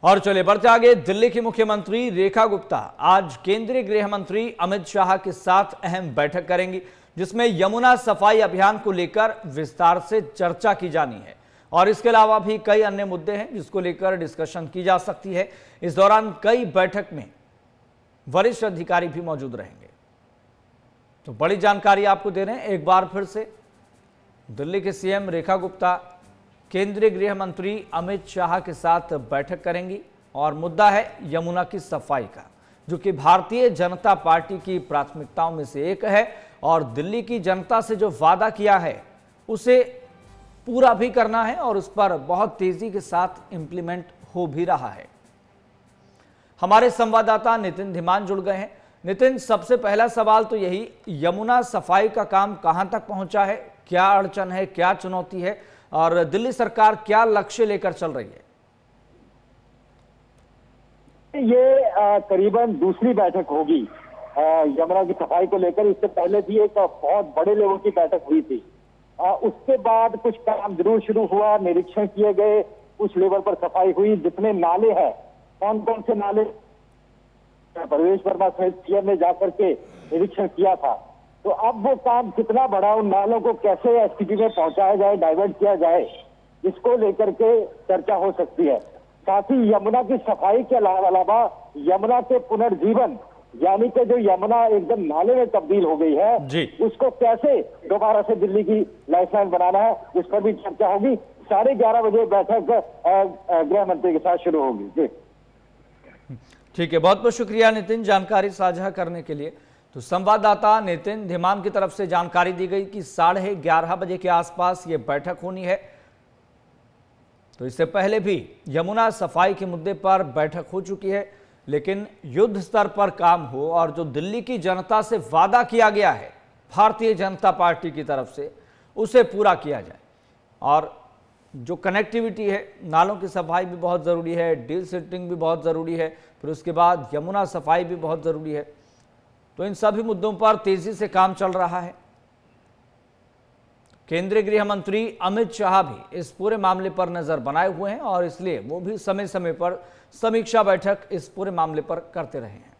और चले बढ़ते आगे। दिल्ली की मुख्यमंत्री रेखा गुप्ता आज केंद्रीय गृह मंत्री अमित शाह के साथ अहम बैठक करेंगी, जिसमें यमुना सफाई अभियान को लेकर विस्तार से चर्चा की जानी है और इसके अलावा भी कई अन्य मुद्दे हैं जिसको लेकर डिस्कशन की जा सकती है। इस दौरान कई बैठक में वरिष्ठ अधिकारी भी मौजूद रहेंगे। तो बड़ी जानकारी आपको दे रहे हैं एक बार फिर से। दिल्ली के सीएम रेखा गुप्ता केंद्रीय गृह मंत्री अमित शाह के साथ बैठक करेंगी और मुद्दा है यमुना की सफाई का, जो कि भारतीय जनता पार्टी की प्राथमिकताओं में से एक है और दिल्ली की जनता से जो वादा किया है उसे पूरा भी करना है और उस पर बहुत तेजी के साथ इंप्लीमेंट हो भी रहा है। हमारे संवाददाता नितिन धीमान जुड़ गए हैं। नितिन, सबसे पहला सवाल तो यही, यमुना सफाई का काम कहां तक पहुंचा है, क्या अड़चन है, क्या चुनौती है और दिल्ली सरकार क्या लक्ष्य लेकर चल रही है? ये करीबन दूसरी बैठक होगी यमुना की सफाई को लेकर। इससे पहले भी एक बहुत बड़े लेवल की बैठक हुई थी। उसके बाद कुछ काम जरूर शुरू हुआ, निरीक्षण किए गए, कुछ लेवल पर सफाई हुई। जितने नाले हैं, कौन कौन से नाले, परवेश वर्मा सहित सीएम ने जाकर के निरीक्षण किया था। तो अब वो काम कितना बड़ा, उन नालों को कैसे एसटीपी में पहुंचाया जाए, डाइवर्ट किया जाए, इसको लेकर के चर्चा हो सकती है। साथ ही यमुना की सफाई के अलावा यमुना के पुनर्जीवन, यानी कि जो यमुना एकदम नाले में तब्दील हो गई है उसको कैसे दोबारा से दिल्ली की लाइफलाइन बनाना है, उस पर भी चर्चा होगी। 11:30 बजे बैठक गृह मंत्री के साथ शुरू होगी। जी ठीक है, बहुत बहुत शुक्रिया नितिन जानकारी साझा करने के लिए। तो संवाददाता नितिन धीमान की तरफ से जानकारी दी गई कि 11:30 बजे के आसपास ये बैठक होनी है। तो इससे पहले भी यमुना सफाई के मुद्दे पर बैठक हो चुकी है, लेकिन युद्ध स्तर पर काम हो और जो दिल्ली की जनता से वादा किया गया है भारतीय जनता पार्टी की तरफ से, उसे पूरा किया जाए। और जो कनेक्टिविटी है, नालों की सफाई भी बहुत ज़रूरी है, डील सेटिंग भी बहुत ज़रूरी है, फिर उसके बाद यमुना सफाई भी बहुत ज़रूरी है। तो इन सभी मुद्दों पर तेजी से काम चल रहा है। केंद्रीय गृह मंत्री अमित शाह भी इस पूरे मामले पर नजर बनाए हुए हैं और इसलिए वो भी समय समय पर समीक्षा बैठक इस पूरे मामले पर करते रहे हैं।